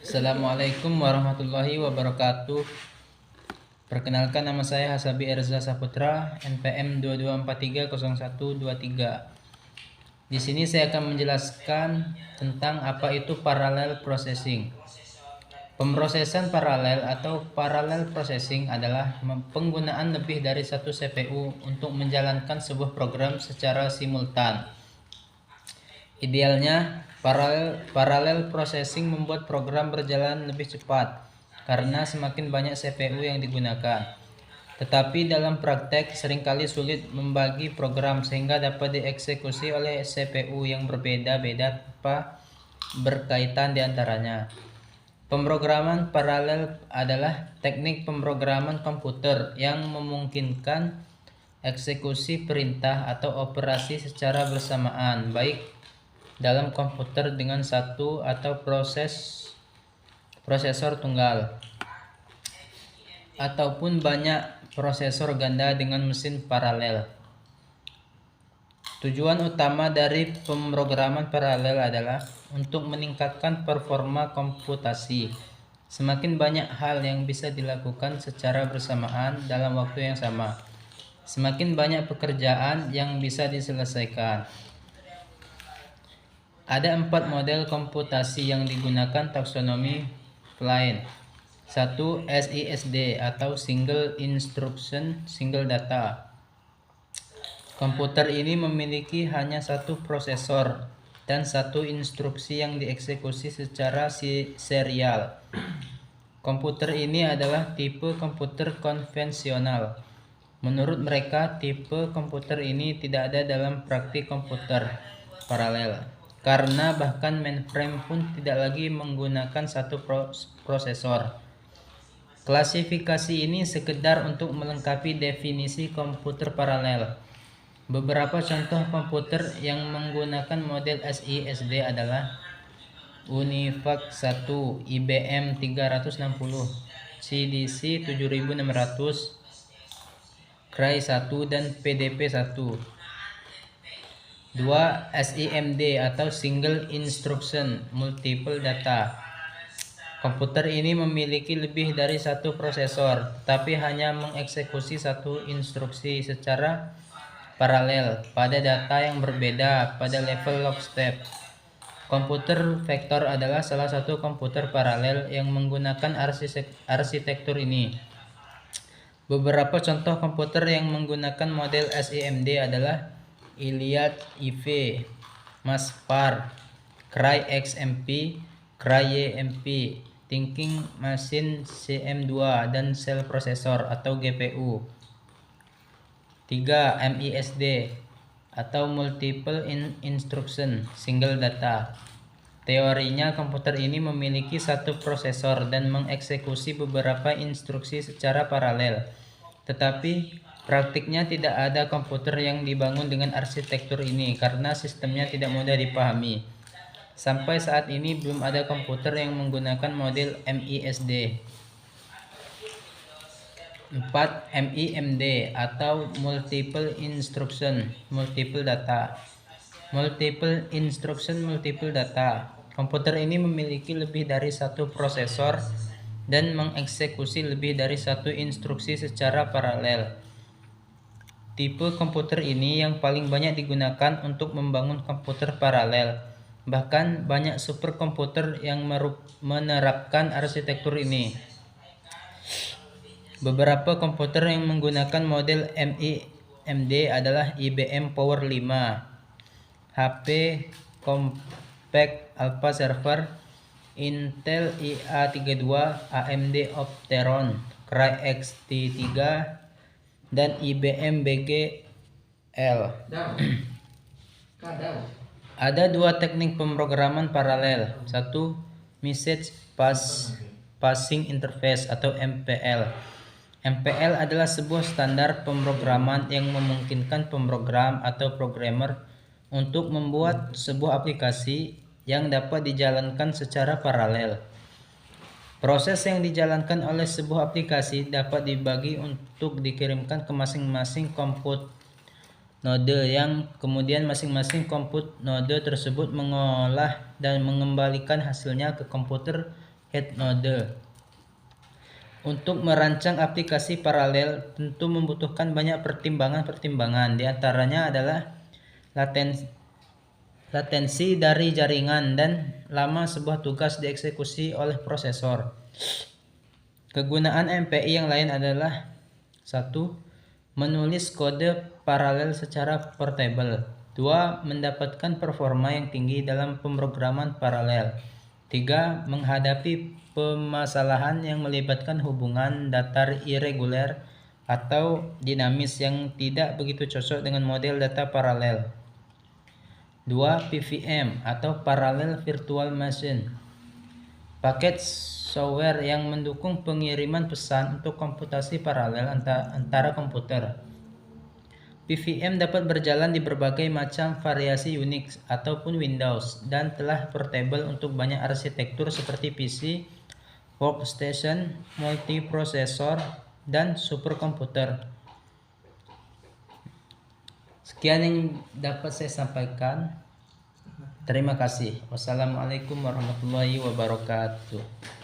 Assalamualaikum warahmatullahi wabarakatuh. Perkenalkan, nama saya Hasabi Erza Saputra, NPM 22430123. Di sini saya akan menjelaskan tentang apa itu parallel processing. Pemrosesan paralel atau parallel processing adalah penggunaan lebih dari satu CPU untuk menjalankan sebuah program secara simultan. Idealnya, parallel processing membuat program berjalan lebih cepat karena semakin banyak CPU yang digunakan. Tetapi dalam praktek seringkali sulit membagi program sehingga dapat dieksekusi oleh CPU yang berbeda-beda tanpa berkaitan di antaranya. Pemrograman paralel adalah teknik pemrograman komputer yang memungkinkan eksekusi perintah atau operasi secara bersamaan, baik dalam komputer dengan satu atau prosesor tunggal ataupun banyak prosesor ganda dengan mesin paralel. Tujuan utama dari pemrograman paralel adalah untuk meningkatkan performa komputasi. Semakin banyak hal yang bisa dilakukan secara bersamaan dalam waktu yang sama, semakin banyak pekerjaan yang bisa diselesaikan. Ada 4 model komputasi yang digunakan taksonomi Klein. 1. SISD atau Single Instruction Single Data. Komputer ini memiliki hanya satu prosesor dan satu instruksi yang dieksekusi secara serial. Komputer ini adalah tipe komputer konvensional. Menurut mereka, tipe komputer ini tidak ada dalam praktik komputer paralel, karena bahkan mainframe pun tidak lagi menggunakan satu prosesor. Klasifikasi ini sekedar untuk melengkapi definisi komputer paralel. Beberapa contoh komputer yang menggunakan model SISD adalah UNIVAC 1, IBM 360, CDC 7600, Cray 1, dan PDP 1. 2. SIMD atau Single Instruction Multiple Data. Komputer ini memiliki lebih dari satu prosesor, tapi hanya mengeksekusi satu instruksi secara paralel pada data yang berbeda pada level lockstep. Komputer vektor adalah salah satu komputer paralel yang menggunakan arsitektur ini. Beberapa contoh komputer yang menggunakan model SIMD adalah Iliad IV, Maspar, Cray XMP, Cray YMP, Thinking Machine CM2, dan Cell Processor atau GPU. 3. MISD atau Multiple Instruction Single Data. Teorinya, komputer ini memiliki satu prosesor dan mengeksekusi beberapa instruksi secara paralel. Tetapi praktiknya tidak ada komputer yang dibangun dengan arsitektur ini karena sistemnya tidak mudah dipahami. Sampai saat ini belum ada komputer yang menggunakan model MISD. 4. MIMD atau Multiple Instruction Multiple Data. Multiple Instruction Multiple Data. Komputer ini memiliki lebih dari satu prosesor dan mengeksekusi lebih dari satu instruksi secara paralel. Tipe komputer ini yang paling banyak digunakan untuk membangun komputer paralel. Bahkan banyak superkomputer yang menerapkan arsitektur ini. Beberapa komputer yang menggunakan model MIMD adalah IBM Power 5, HP Compact Alpha Server, Intel IA32, AMD Opteron, Cray XT3, dan IBM BGL. Ada 2 teknik pemrograman paralel. 1. Message Passing Interface atau MPL. MPL adalah sebuah standar pemrograman yang memungkinkan pemrogram atau programmer untuk membuat sebuah aplikasi yang dapat dijalankan secara paralel. Proses yang dijalankan oleh sebuah aplikasi dapat dibagi untuk dikirimkan ke masing-masing compute node yang kemudian masing-masing compute node tersebut mengolah dan mengembalikan hasilnya ke komputer head node. Untuk merancang aplikasi paralel tentu membutuhkan banyak pertimbangan-pertimbangan. Di antaranya adalah latensi dari jaringan dan lama sebuah tugas dieksekusi oleh prosesor. Kegunaan MPI yang lain adalah 1. Menulis kode paralel secara portable. 2. Mendapatkan performa yang tinggi dalam pemrograman paralel. 3. Menghadapi permasalahan yang melibatkan hubungan datar irregular atau dinamis yang tidak begitu cocok dengan model data paralel. 2. PVM atau Parallel Virtual Machine. Paket software yang mendukung pengiriman pesan untuk komputasi paralel antara komputer. PVM dapat berjalan di berbagai macam variasi Unix ataupun Windows dan telah portable untuk banyak arsitektur seperti PC, workstation, multiprosesor, dan superkomputer. Sekian yang dapat saya sampaikan. Terima kasih. Wassalamualaikum warahmatullahi wabarakatuh.